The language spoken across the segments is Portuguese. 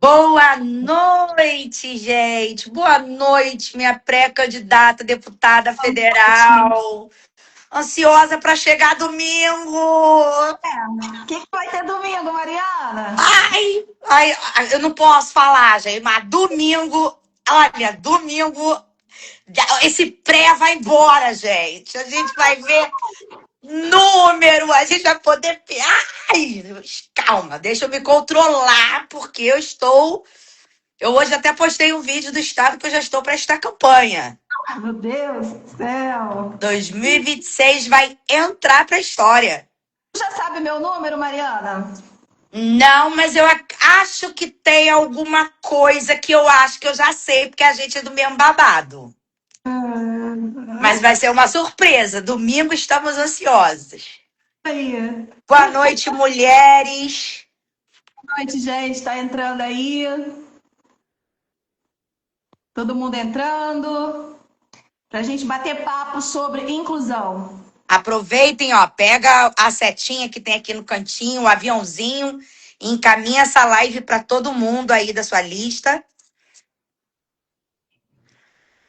Boa noite, gente. Boa noite, minha pré-candidata a deputada federal. Ansiosa para chegar domingo. O que vai ter domingo, Mariana? Ai, eu não posso falar, gente, mas domingo, olha, domingo, esse pré vai embora, gente. A gente vai ver número, a gente vai poder. Ai, calma, deixa eu me controlar, porque eu estou. Eu hoje até postei um vídeo do estado que eu já estou para esta campanha. Meu Deus do céu. 2026 vai entrar para a história. Tu já sabe meu número, Mariana? Não, mas eu acho que tem alguma coisa que eu acho que eu já sei, porque a gente é do mesmo babado. Mas vai ser uma surpresa. Domingo estamos ansiosos. Aí. Boa noite, mulheres. Boa noite, gente. Tá entrando aí. Todo mundo entrando. Pra gente bater papo sobre inclusão. Aproveitem, ó, pega a setinha que tem aqui no cantinho, o aviãozinho, e encaminha essa live para todo mundo aí da sua lista.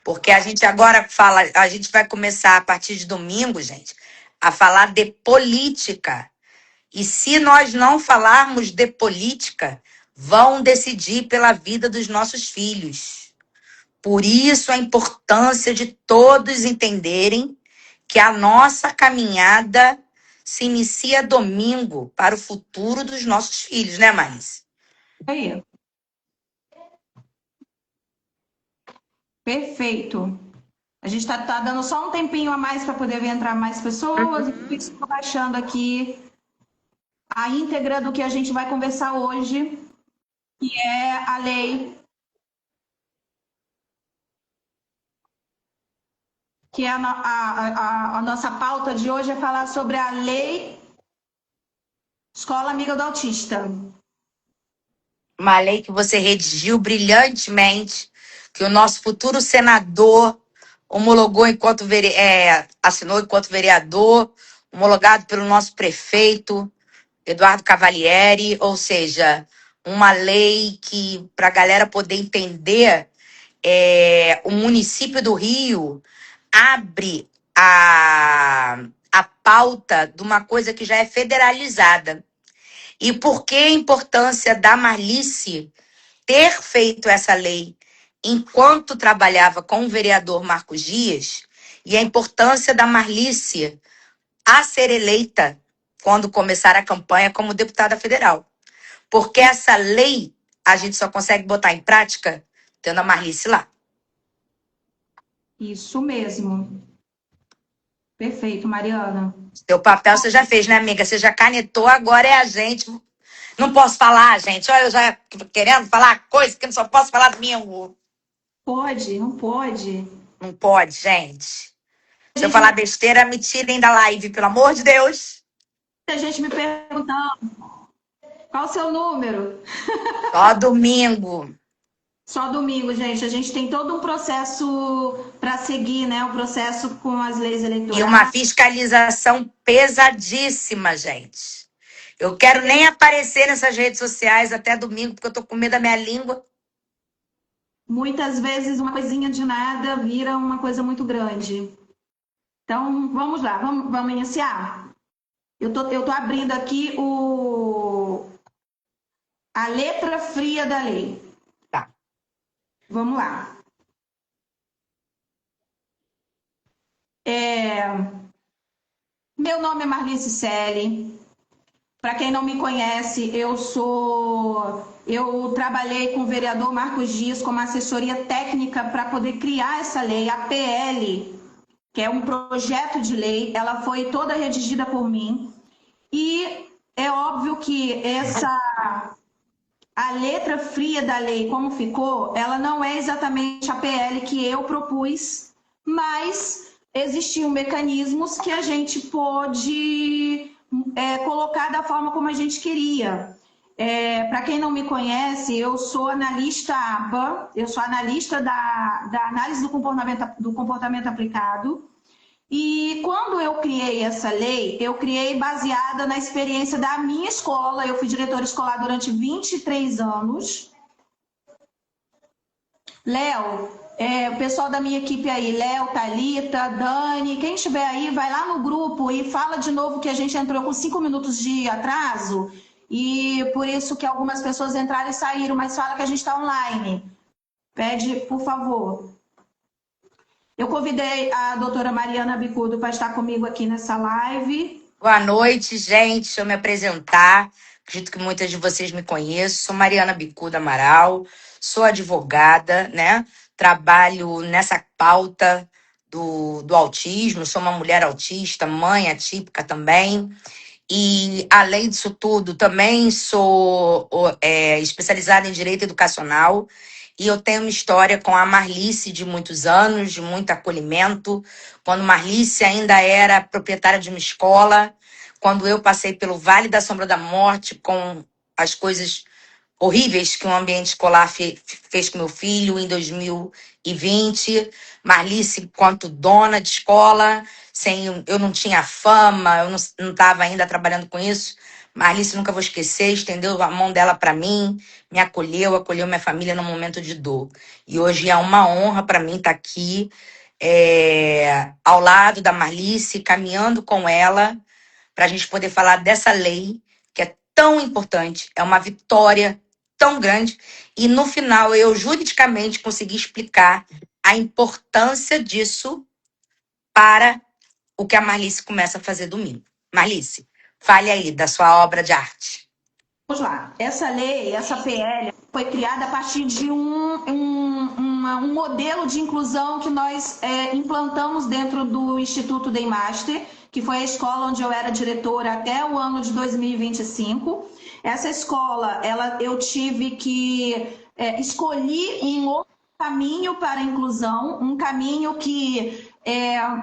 Porque a gente agora fala, a gente vai começar a partir de domingo, gente, a falar de política. E se nós não falarmos de política, vão decidir pela vida dos nossos filhos. Por isso a importância de todos entenderem que a nossa caminhada se inicia domingo para o futuro dos nossos filhos, né, Marisa? Aí. Perfeito. A gente tá dando só um tempinho a mais para poder entrar mais pessoas. E estou baixando aqui a íntegra do que a gente vai conversar hoje, que é a lei que é a nossa pauta de hoje é falar sobre a lei Escola Amiga do Autista. Uma lei que você redigiu brilhantemente, que o nosso futuro senador homologou enquanto assinou enquanto vereador, homologado pelo nosso prefeito, Eduardo Cavalieri, ou seja, uma lei que, para a galera poder entender, o município do Rio abre a pauta de uma coisa que já é federalizada. E por que a importância da Marlice ter feito essa lei enquanto trabalhava com o vereador Marcos Dias e a importância da Marlice a ser eleita quando começar a campanha como deputada federal. Porque essa lei a gente só consegue botar em prática tendo a Marlice lá. Isso mesmo. Perfeito, Mariana. Seu papel você já fez, né, amiga? Você já canetou, agora é a gente. Não posso falar, gente. Olha, eu já querendo falar coisa que eu só posso falar domingo. Pode, não pode. Não pode, gente. Se eu Gente, falar besteira, me tirem da live, pelo amor de Deus. muita gente me perguntando qual o seu número. Só domingo. Só domingo, gente. A gente tem todo um processo para seguir, né? Um processo com as leis E uma eleitorais. fiscalização pesadíssima, gente. Eu quero nem aparecer nessas redes sociais até domingo, porque eu tô com medo da minha língua. Muitas vezes uma coisinha de nada vira uma coisa muito grande. Então, vamos lá, vamos iniciar. Eu tô abrindo aqui a letra fria da lei. Tá. Vamos lá. Meu nome é Marlice Selle. Para quem não me conhece, eu trabalhei com o vereador Marcos Dias como assessoria técnica para poder criar essa lei, a PL, que é um projeto de lei. Ela foi toda redigida por mim. E é óbvio que a letra fria da lei, como ficou, ela não é exatamente a PL que eu propus, mas existiam mecanismos que a gente pôde colocar da forma como a gente queria. Para quem não me conhece, eu sou analista ABA, eu sou analista da análise do comportamento aplicado, E quando eu criei essa lei, eu criei baseada na experiência da minha escola. Eu fui diretora escolar durante 23 anos. Léo, o pessoal da minha equipe aí, Léo, Thalita, Dani, quem estiver aí, vai lá no grupo e fala de novo que a gente entrou com 5 minutos de atraso e por isso que algumas pessoas entraram e saíram, mas fala que a gente está online. Pede, por favor. Eu convidei a doutora Mariana Bicudo para estar comigo aqui nessa live. Boa noite, gente. Deixa eu me apresentar. Acredito que muitas de vocês me conhecem. Sou Mariana Bicudo Amaral, sou advogada, né? Trabalho nessa pauta do autismo. Sou uma mulher autista, mãe atípica também. E, além disso tudo, também sou especializada em direito educacional. E eu tenho uma história com a Marlice de muitos anos, de muito acolhimento. Quando Marlice ainda era proprietária de uma escola, quando eu passei pelo Vale da Sombra da Morte, com as coisas horríveis que o ambiente escolar fez com meu filho em 2020. Marlice, quanto dona de escola, eu não tinha fama, eu não estava ainda trabalhando com isso. Marlice, nunca vou esquecer, estendeu a mão dela para mim, me acolheu minha família no momento de dor. E hoje é uma honra para mim estar aqui, ao lado da Marlice, caminhando com ela, para a gente poder falar dessa lei, que é tão importante, é uma vitória tão grande, e no final eu juridicamente consegui explicar a importância disso para o que a Marlice começa a fazer domingo. Marlice, fale aí da sua obra de arte. Vamos lá. Essa lei, essa PL, foi criada a partir de um modelo de inclusão que nós implantamos dentro do Instituto Day Master, que foi a escola onde eu era diretora até o ano de 2025. Essa escola, eu tive que escolher em outro caminho para a inclusão, um caminho que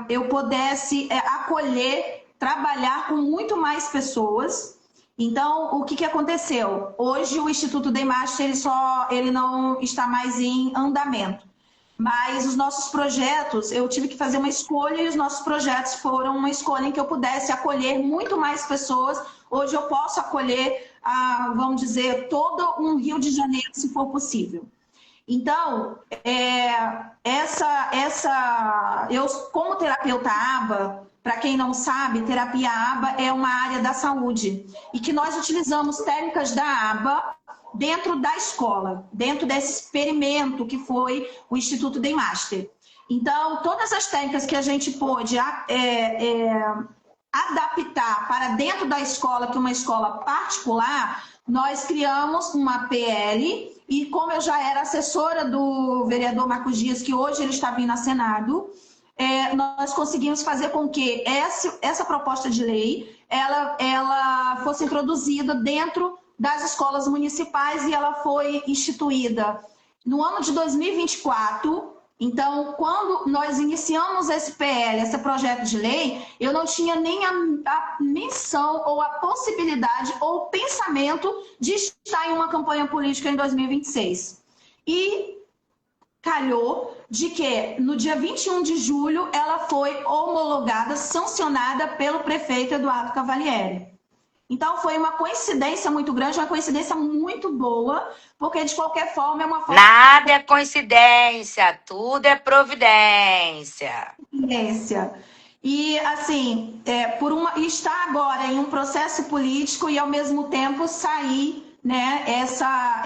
eu pudesse acolher, trabalhar com muito mais pessoas. Então, o que aconteceu? Hoje o Instituto Day Master ele não está mais em andamento. Mas os nossos projetos, eu tive que fazer uma escolha e os nossos projetos foram uma escolha em que eu pudesse acolher muito mais pessoas. Hoje eu posso acolher, vamos dizer, todo um Rio de Janeiro, se for possível. Então, eu como terapeuta ABA, para quem não sabe, terapia ABA é uma área da saúde e que nós utilizamos técnicas da ABA dentro da escola, dentro desse experimento que foi o Instituto Day Master. Então, todas as técnicas que a gente pôde adaptar para dentro da escola, que é uma escola particular, nós criamos uma PL e como eu já era assessora do vereador Marcos Dias, que hoje ele está vindo a Senado, nós conseguimos fazer com que essa proposta de lei ela fosse introduzida dentro das escolas municipais e ela foi instituída no ano de 2024. Então, quando nós iniciamos esse PL, esse projeto de lei, eu não tinha nem a menção ou a possibilidade ou o pensamento de estar em uma campanha política em 2026. E calhou de que no dia 21 de julho ela foi homologada, sancionada pelo prefeito Eduardo Cavalieri. Então foi uma coincidência muito grande, uma coincidência muito boa, porque de qualquer forma é uma forma... Nada é coincidência, tudo é providência. E assim, estar agora em um processo político e ao mesmo tempo sair, né, essa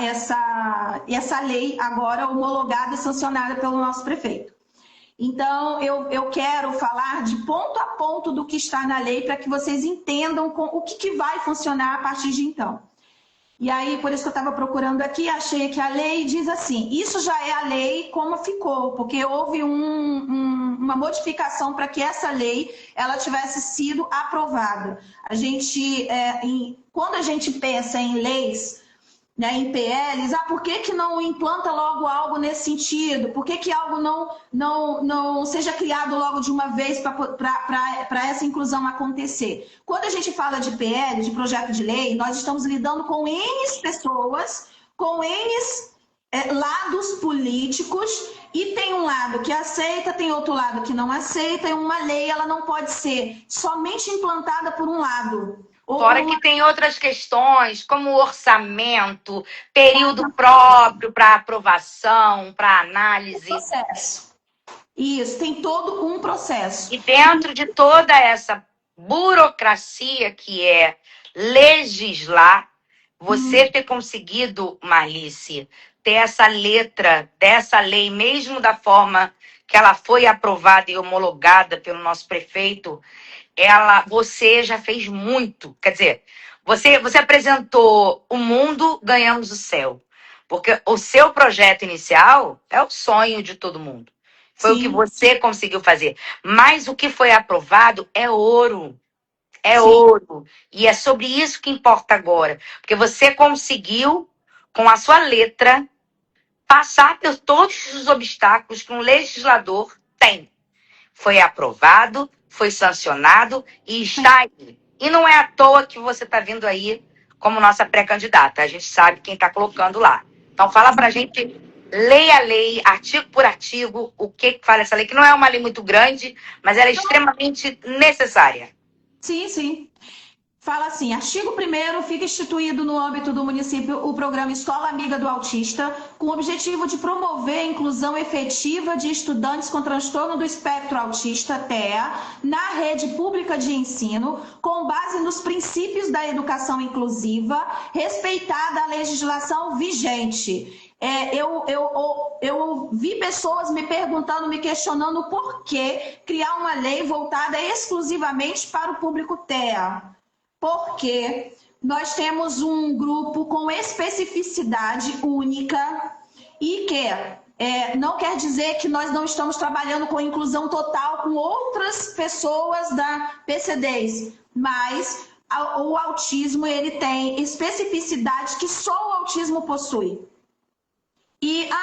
lei agora homologada e sancionada pelo nosso prefeito. Então, eu quero falar de ponto a ponto do que está na lei para que vocês entendam o que vai funcionar a partir de então. E aí, por isso que eu estava procurando aqui, achei que a lei diz assim, isso já é a lei como ficou, porque houve uma modificação para que essa lei ela tivesse sido aprovada. Quando a gente pensa em leis, né, em PLs, por que não implanta logo algo nesse sentido? Por que algo não seja criado logo de uma vez para essa inclusão acontecer? Quando a gente fala de PL, de projeto de lei, nós estamos lidando com N pessoas, com N lados políticos, e tem um lado que aceita, tem outro lado que não aceita, e uma lei ela não pode ser somente implantada por um lado. Fora que tem outras questões, como orçamento, período próprio para aprovação, para análise. Processo. Isso, tem todo um processo. E dentro de toda essa burocracia que é legislar, você ter conseguido, Marlice, ter essa letra dessa lei, mesmo da forma que ela foi aprovada e homologada pelo nosso prefeito, você já fez muito. Quer dizer, você apresentou o mundo, ganhamos o céu. Porque o seu projeto inicial é o sonho de todo mundo. Foi o que você conseguiu fazer. Mas o que foi aprovado é ouro. É ouro. E é sobre isso que importa agora. Porque você conseguiu, com a sua letra, passar por todos os obstáculos que um legislador tem. Foi aprovado, foi sancionado e está aí. E não é à toa que você está vindo aí como nossa pré-candidata. A gente sabe quem está colocando lá. Então fala pra gente, lei a lei, artigo por artigo, o que fala essa lei, que não é uma lei muito grande, mas ela é extremamente necessária. Sim, sim. Fala assim, artigo 1º, fica instituído no âmbito do município o programa Escola Amiga do Autista, com o objetivo de promover a inclusão efetiva de estudantes com transtorno do espectro autista, TEA, na rede pública de ensino, com base nos princípios da educação inclusiva, respeitada a legislação vigente. Eu vi pessoas me perguntando, me questionando por que criar uma lei voltada exclusivamente para o público TEA. Porque nós temos um grupo com especificidade única e que não quer dizer que nós não estamos trabalhando com inclusão total com outras pessoas da PCDs, mas o autismo ele tem especificidade que só o autismo possui.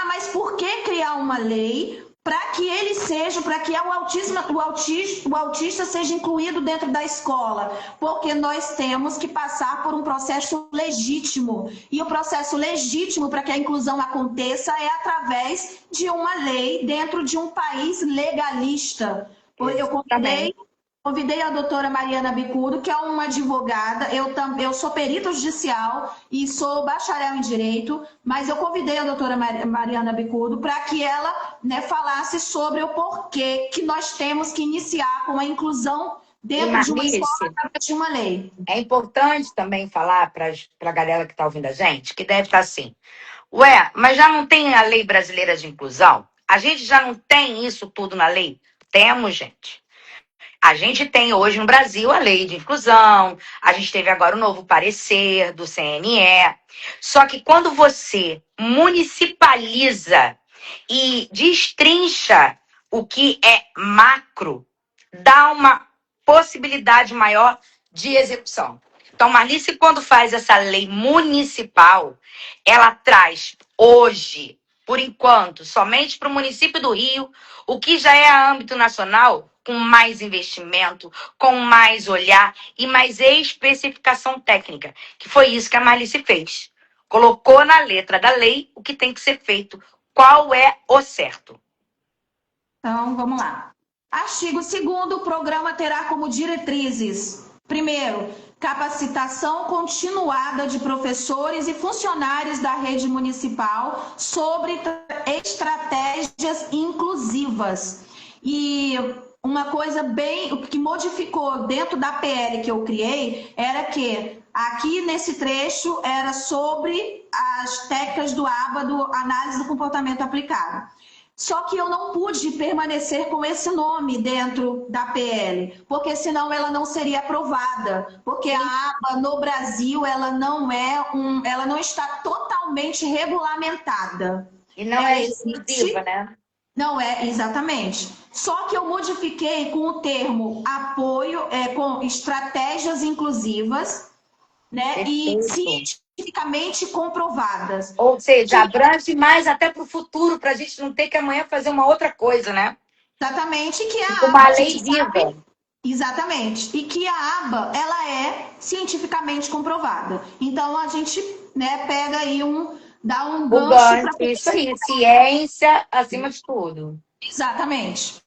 Mas por que criar uma lei para que ele seja, para que o autista seja incluído dentro da escola? Porque nós temos que passar por um processo legítimo. E o processo legítimo para que a inclusão aconteça é através de uma lei dentro de um país legalista. Eu convidei a doutora Mariana Bicudo, que é uma advogada, eu sou perita judicial e sou bacharel em Direito, mas eu convidei a doutora Mariana Bicudo para que ela falasse sobre o porquê que nós temos que iniciar com a inclusão dentro de uma escola, através de uma lei. É importante também falar para a galera que está ouvindo a gente, que deve estar assim, ué, mas já não tem a lei brasileira de inclusão? A gente já não tem isso tudo na lei? Temos, gente. A gente tem hoje no Brasil a lei de inclusão, a gente teve agora o novo parecer do CNE. Só que quando você municipaliza e destrincha o que é macro, dá uma possibilidade maior de execução. Então, Marlice, quando faz essa lei municipal, ela traz hoje, por enquanto, somente para o município do Rio, o que já é a âmbito nacional, com mais investimento, com mais olhar e mais especificação técnica, que foi isso que a Marlice fez. Colocou na letra da lei o que tem que ser feito, qual é o certo. Então, vamos lá. Artigo 2º, o programa terá como diretrizes, primeiro, capacitação continuada de professores e funcionários da rede municipal sobre estratégias inclusivas. E uma coisa bem que modificou dentro da PL que eu criei era que aqui nesse trecho era sobre as técnicas do ABA, do análise do comportamento aplicado. Só que eu não pude permanecer com esse nome dentro da PL, porque senão ela não seria aprovada. Porque a aba no Brasil ela não está totalmente regulamentada. E não é exclusiva, né? Não é, exatamente. Só que eu modifiquei com o termo apoio, com estratégias inclusivas, né? E cientificamente comprovadas. Ou seja, abrange mais até para o futuro, para a gente não ter que amanhã fazer uma outra coisa, né? Exatamente. Uma lei viva. Exatamente. E que a aba, ela é cientificamente comprovada. Então, a gente pega aí Dá um O gancho para gancho, isso aí, ciência acima de tudo. Exatamente.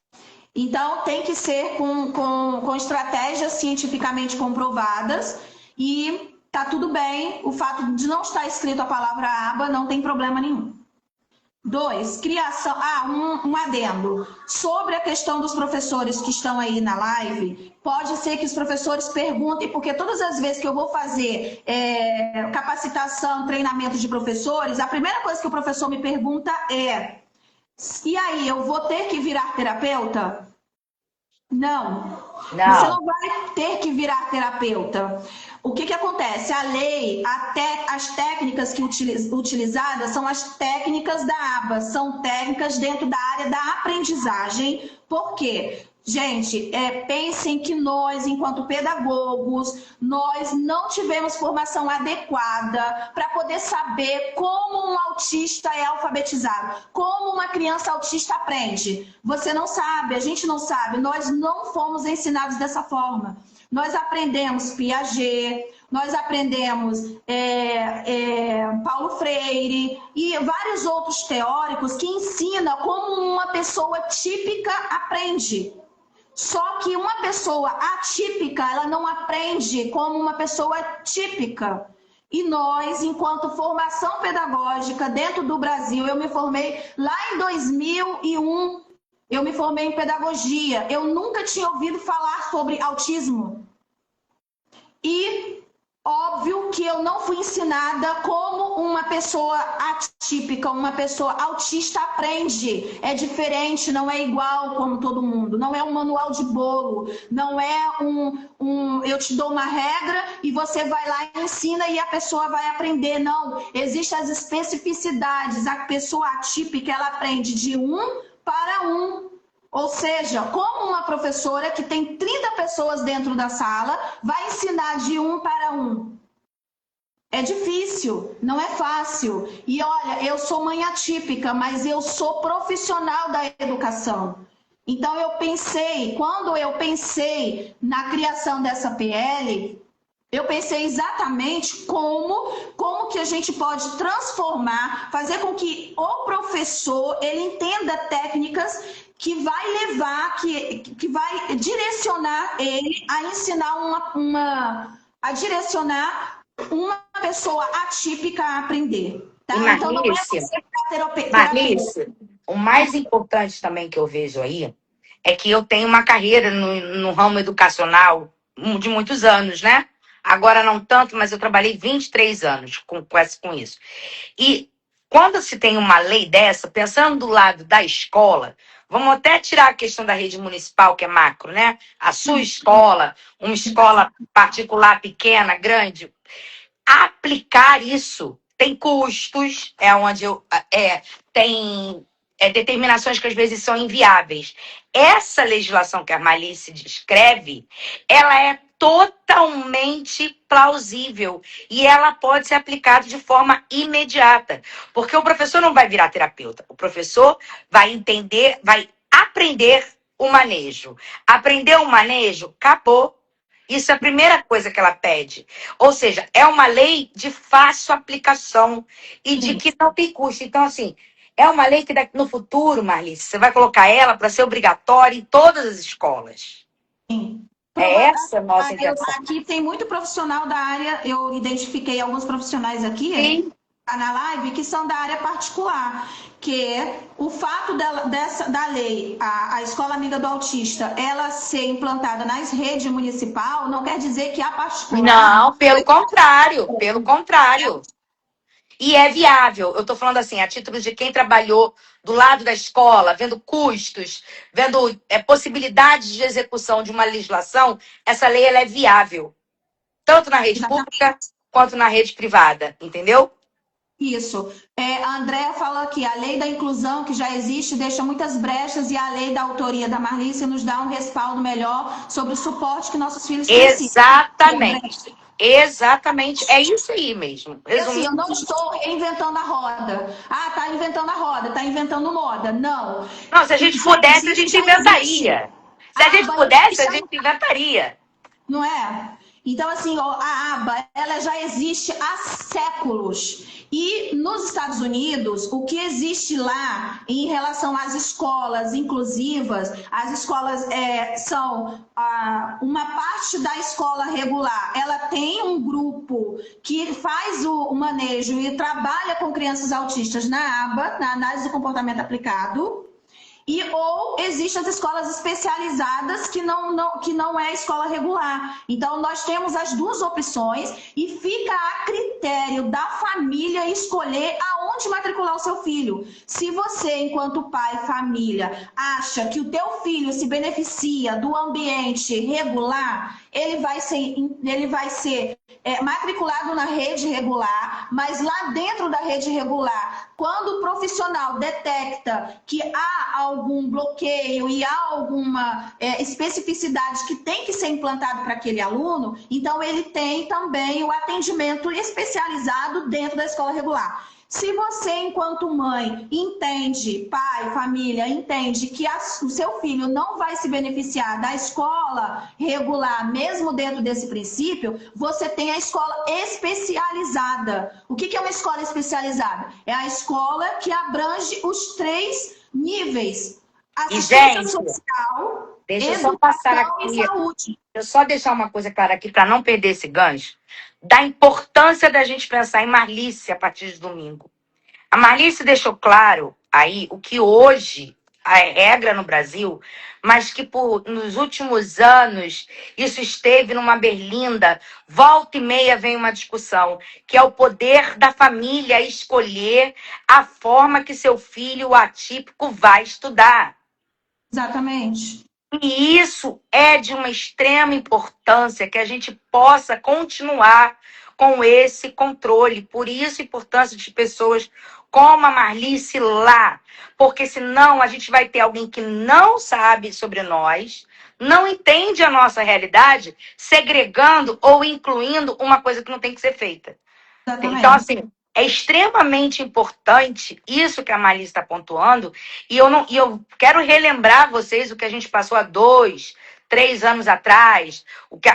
Então, tem que ser com estratégias cientificamente comprovadas e tá tudo bem. O fato de não estar escrito a palavra aba não tem problema nenhum. 2, criação. Um adendo. Sobre a questão dos professores que estão aí na live, pode ser que os professores perguntem, porque todas as vezes que eu vou fazer capacitação, treinamento de professores, a primeira coisa que o professor me pergunta é: e aí, eu vou ter que virar terapeuta? Não. Você Não, não vai ter que virar terapeuta. O que acontece? A lei, as técnicas que utilizadas são as técnicas da aba, são técnicas dentro da área da aprendizagem. Por quê? Gente, pensem que nós, enquanto pedagogos, nós não tivemos formação adequada para poder saber como um autista é alfabetizado, como uma criança autista aprende. Você não sabe, a gente não sabe, nós não fomos ensinados dessa forma. Nós aprendemos Piaget, nós aprendemos Paulo Freire e vários outros teóricos que ensinam como uma pessoa típica aprende. Só que uma pessoa atípica, ela não aprende como uma pessoa típica. E nós, enquanto formação pedagógica dentro do Brasil, eu me formei lá em 2001, eu me formei em pedagogia. Eu nunca tinha ouvido falar sobre autismo. E óbvio que eu não fui ensinada como uma pessoa atípica, uma pessoa autista aprende. É diferente, não é igual como todo mundo. Não é um manual de bolo, não é eu te dou uma regra e você vai lá e ensina e a pessoa vai aprender. Não, existem as especificidades. A pessoa atípica, ela aprende de um para um. Ou seja, como uma professora que tem 30 pessoas dentro da sala vai ensinar de um para um? É difícil, não é fácil. E olha, eu sou mãe atípica, mas eu sou profissional da educação. Então quando eu pensei na criação dessa PL, eu pensei exatamente como que a gente pode transformar, fazer com que o professor ele entenda técnicas que vai levar, que vai direcionar ele a ensinar a direcionar uma pessoa atípica a aprender. Tá? e Então não é Marlice, você terapeuta. Marlice, o mais importante também que eu vejo aí é que eu tenho uma carreira no ramo educacional de muitos anos, né? Agora não tanto, mas eu trabalhei 23 anos com isso. E quando se tem uma lei dessa, pensando do lado da escola, vamos até tirar a questão da rede municipal, que é macro, né? A sua escola, uma escola particular pequena, grande, aplicar isso tem custos, tem determinações que às vezes são inviáveis. Essa legislação que a Malice descreve, ela é totalmente plausível e ela pode ser aplicada de forma imediata, porque o professor não vai virar terapeuta, o professor vai entender, vai aprender o manejo. Aprender o manejo, acabou. Isso é a primeira coisa que ela pede. Ou seja, é uma lei de fácil aplicação e de que não tem custo. Então, assim, é uma lei que no futuro, Marlice, você vai colocar ela para ser obrigatória em todas as escolas. Sim. É essa a nossa intenção. Aqui tem muito profissional da área, eu identifiquei alguns profissionais aqui Sim. na live que são da área particular, que o fato da lei, a Escola Amiga do Autista, ela ser implantada nas redes municipal, não quer dizer que a particular... Não, pelo contrário, pelo contrário. E é viável. Eu estou falando assim, a título de quem trabalhou do lado da escola, vendo custos, vendo possibilidades de execução de uma legislação, essa lei ela é viável. Tanto na rede pública quanto na rede privada, entendeu? Isso. A Andréa fala aqui, a lei da inclusão que já existe deixa muitas brechas e a lei da autoria da Marlice nos dá um respaldo melhor sobre o suporte que nossos filhos precisam. Exatamente. Exatamente. É isso aí mesmo. Assim, eu não estou reinventando a roda. Ah, tá inventando a roda, tá inventando moda. Não. Não, se a gente pudesse, a gente inventaria. Se a gente pudesse, a gente inventaria. Não é? Então, assim, a aba, ela já existe há séculos. E nos Estados Unidos, o que existe lá em relação às escolas inclusivas, as escolas são uma parte da escola regular, ela tem um grupo que faz o manejo e trabalha com crianças autistas na aba, na análise do comportamento aplicado. Ou existem as escolas especializadas que não é escola regular. Então, nós temos as duas opções e fica a critério da família escolher aonde matricular o seu filho. Se você, enquanto pai, família, acha que o teu filho se beneficia do ambiente regular, ele vai ser matriculado na rede regular, mas lá dentro da rede regular, quando o profissional detecta que há algum bloqueio e há alguma especificidade que tem que ser implantado para aquele aluno, então ele tem também o atendimento especializado dentro da escola regular. Se você, enquanto mãe, entende, pai, família, entende que o seu filho não vai se beneficiar da escola regular, mesmo dentro desse princípio, você tem a escola especializada. O que é uma escola especializada? É a escola que abrange os 3 níveis: assistência social, deixa eu só passar educação aqui. e saúde. Deixa eu só deixar uma coisa clara aqui para não perder esse gancho, da importância da gente pensar em Marlice a partir de domingo. A Marlice deixou claro aí o que hoje é regra no Brasil, mas que nos últimos anos isso esteve numa berlinda, volta e meia vem uma discussão, que é o poder da família escolher a forma que seu filho atípico vai estudar. Exatamente. E isso é de uma extrema importância que a gente possa continuar com esse controle. Por isso a importância de pessoas como a Marlice lá. Porque senão a gente vai ter alguém que não sabe sobre nós, não entende a nossa realidade, segregando ou incluindo uma coisa que não tem que ser feita. Exatamente. Então, assim, é extremamente importante isso que a Marlice está pontuando, e eu quero relembrar vocês o que a gente passou há 2, 3 anos atrás,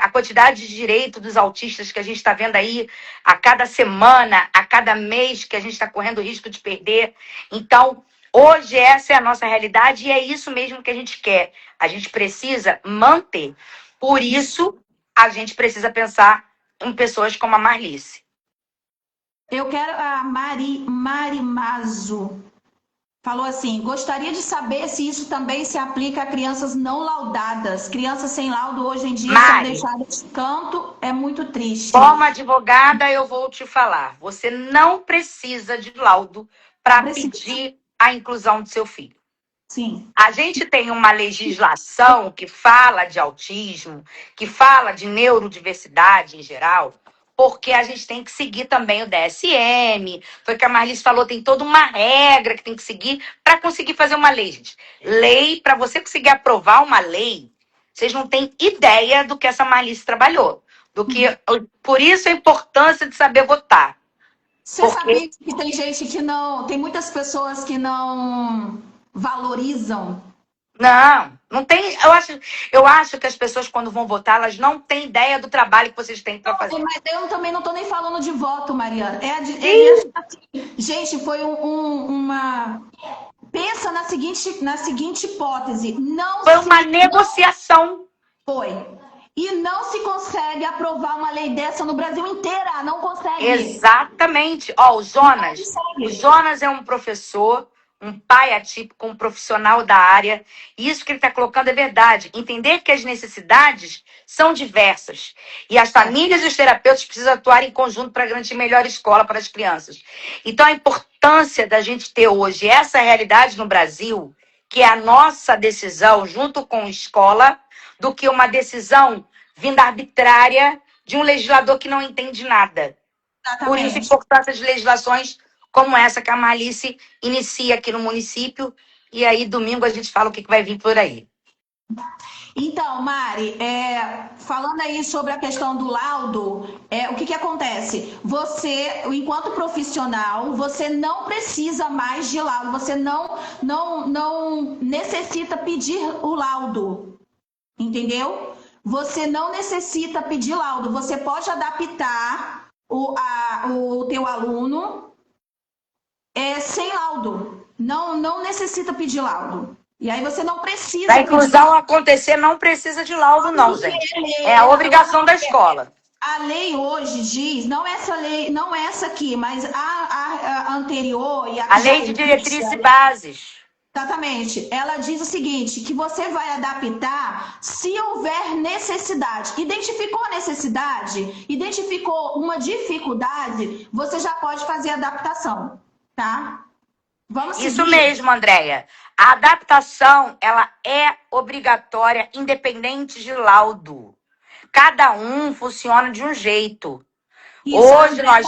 a quantidade de direito dos autistas que a gente está vendo aí a cada semana, a cada mês, que a gente está correndo o risco de perder. Então, hoje essa é a nossa realidade e é isso mesmo que a gente quer. A gente precisa manter. Por isso, a gente precisa pensar em pessoas como a Marlice. Eu quero a Mari Mazo. Falou assim: gostaria de saber se isso também se aplica a crianças não laudadas. Crianças sem laudo hoje em dia são deixadas de canto, é muito triste. Como advogada, eu vou te falar. Você não precisa de laudo para pedir a inclusão do seu filho. Sim. A gente tem uma legislação que fala de autismo, que fala de neurodiversidade em geral, porque a gente tem que seguir também o DSM. Foi o que a Marlice falou, tem toda uma regra que tem que seguir para conseguir fazer uma lei, gente. Lei, para você conseguir aprovar uma lei, vocês não têm ideia do que essa Marlice trabalhou. Por isso a importância de saber votar. Você sabia que tem gente que não... Tem muitas pessoas que não valorizam? Não tem. Eu acho que as pessoas, quando vão votar, elas não têm ideia do trabalho que vocês têm para fazer. Mas eu também não estou nem falando de voto, Mariana. Gente, foi uma... Pensa na seguinte hipótese. Foi uma negociação. Foi. E não se consegue aprovar uma lei dessa no Brasil inteiro. Não consegue. Exatamente. O Jonas é um professor, um pai atípico, um profissional da área. E isso que ele está colocando é verdade. Entender que as necessidades são diversas. E as famílias e os terapeutas precisam atuar em conjunto para garantir melhor escola para as crianças. Então, a importância da gente ter hoje essa realidade no Brasil, que é a nossa decisão junto com a escola, do que uma decisão vinda arbitrária de um legislador que não entende nada. Exatamente. Por isso a importância de legislações como essa que a Marlice inicia aqui no município, e aí domingo a gente fala o que vai vir por aí. Então, Mari, falando aí sobre a questão do laudo, o que acontece? Você, enquanto profissional, você não precisa mais de laudo, você não necessita pedir o laudo, entendeu? você não necessita pedir laudo. Você pode adaptar o teu aluno sem laudo. Não necessita pedir laudo. E aí você não precisa Para a pedir inclusão laudo. acontecer, não precisa de laudo, não, gente. É a Ela- obrigação da escola. A lei hoje diz, não essa lei, não essa aqui, mas a anterior e a A que já lei de existe, diretrizes e bases. exatamente. Ela diz o seguinte, que você vai adaptar se houver necessidade. Identificou a necessidade, identificou uma dificuldade, você já pode fazer a adaptação, tá? Vamos Isso seguir? mesmo, Andréia. A adaptação, ela é obrigatória, independente de laudo. Cada um funciona de um jeito. Isso, a Andréia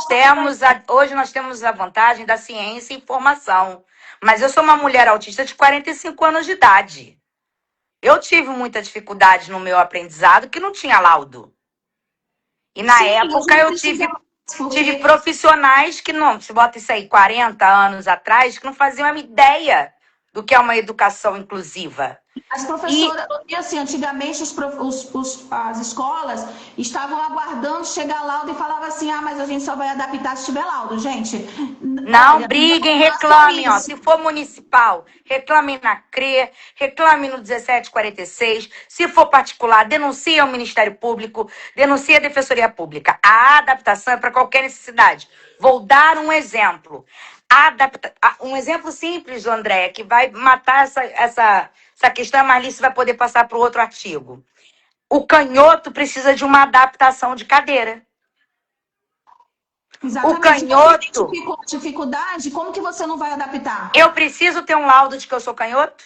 Hoje nós temos a vantagem da ciência e informação. Mas eu sou uma mulher autista de 45 anos de idade. Eu tive muita dificuldade no meu aprendizado que não tinha laudo. E na sim, a época gente eu precisa tive porque profissionais que não, se bota isso aí 40 anos atrás, que não faziam a ideia do que é uma educação inclusiva. as E professoras, e assim, antigamente as escolas estavam aguardando chegar laudo e falavam assim, ah, mas a gente só vai adaptar se tiver laudo. Gente, não olha, briguem, não façam reclamem, ó. isso. Se for municipal, reclamem na CRE, reclamem no 1746. Se for particular, denuncie ao Ministério Público, denuncie à Defensoria Pública. A adaptação é para qualquer necessidade. Vou dar um exemplo. Um exemplo simples, Andréia, que vai matar essa questão, a Marlice vai poder passar para o outro artigo. O canhoto precisa de uma adaptação de cadeira. O Exatamente. Então, se canhoto, identificou a dificuldade, como que você não vai adaptar? eu preciso ter um laudo de que eu sou canhoto?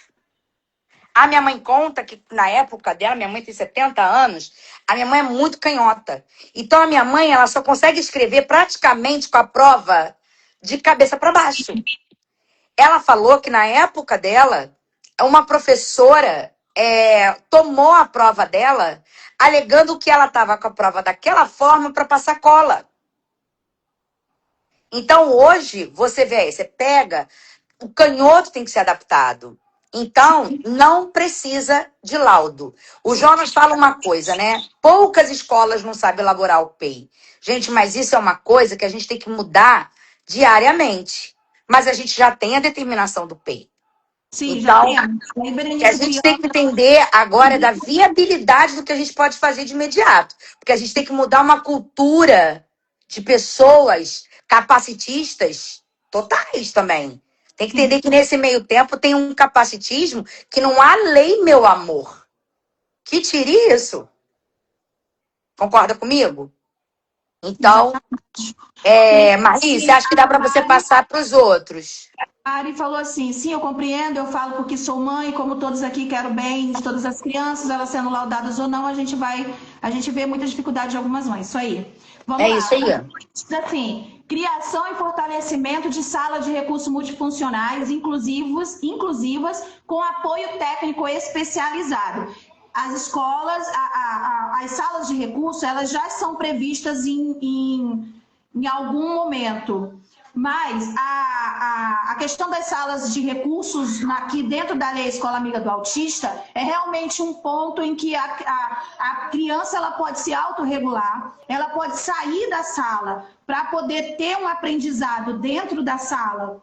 A minha mãe conta que na época dela, minha mãe tem 70 anos, a minha mãe é muito canhota. Então a minha mãe, ela só consegue escrever praticamente com a prova de cabeça para baixo. Ela falou que na época dela, uma professora tomou a prova dela, alegando que ela estava com a prova daquela forma para passar cola. Então hoje, você vê aí, você pega, o canhoto tem que ser adaptado. Então, não precisa de laudo. O Jonas fala uma coisa, né? Poucas escolas não sabem elaborar o PEI. Gente, mas isso é uma coisa que a gente tem que mudar diariamente. Mas a gente já tem a determinação do PEI. Sim, já Então, temos. Aí, o que a Berenice gente Brianda, tem que entender agora é da viabilidade do que a gente pode fazer de imediato. Porque a gente tem que mudar uma cultura de pessoas capacitistas totais também. Tem que entender que nesse meio tempo tem um capacitismo que não há lei, meu amor, que tire isso. Concorda comigo? Então, Marlice, acho que dá para você passar para os outros. a Ari falou assim, sim, eu compreendo, eu falo porque sou mãe, como todos aqui quero o bem de todas as crianças, elas sendo laudadas ou não, a gente vê muita dificuldade de algumas mães, isso aí. Vamos É lá. isso aí. Assim, criação e fortalecimento de salas de recursos multifuncionais inclusivas com apoio técnico especializado. As escolas, as salas de recurso, elas já são previstas em algum momento. Mas a questão das salas de recursos aqui dentro da Lei Escola Amiga do Autista é realmente um ponto em que a criança ela pode se autorregular, ela pode sair da sala para poder ter um aprendizado dentro da sala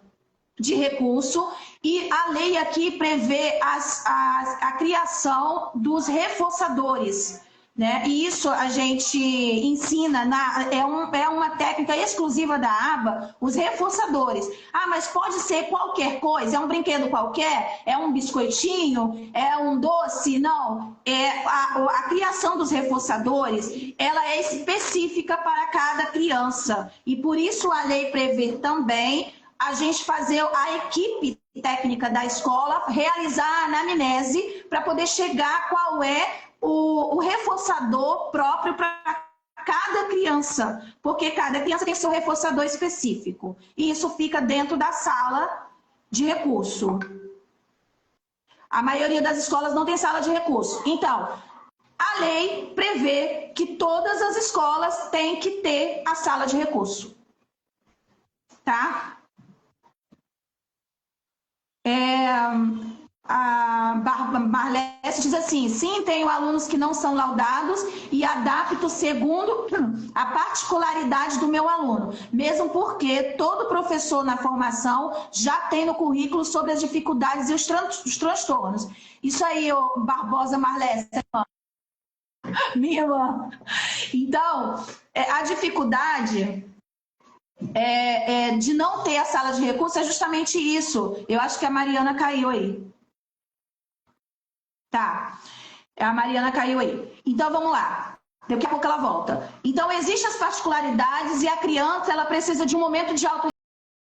de recurso, e a lei aqui prevê a criação dos reforçadores. Né? E isso a gente ensina, é uma técnica exclusiva da aba, os reforçadores. Ah, mas pode ser qualquer coisa, é um brinquedo qualquer, é um biscoitinho, é um doce, não. A criação dos reforçadores, ela é específica para cada criança. E por isso a lei prevê também a gente fazer a equipe técnica da escola realizar a anamnese para poder chegar qual é o reforçador próprio para cada criança, porque cada criança tem seu reforçador específico. E isso fica dentro da sala de recurso. A maioria das escolas não tem sala de recurso. Então, a lei prevê que todas as escolas têm que ter a sala de recurso. Tá? Marlesse diz assim: sim, tenho alunos que não são laudados e adapto segundo a particularidade do meu aluno, mesmo porque todo professor na formação já tem no currículo sobre as dificuldades e os transtornos. Isso aí, ô Barbosa Marlesse, minha irmã. Então, a dificuldade de não ter a sala de recursos é justamente isso. Eu acho que a Mariana caiu aí. Tá. A Mariana caiu aí. Então, vamos lá. Daqui a pouco ela volta. Então, existem as particularidades e a criança ela precisa de um momento de auto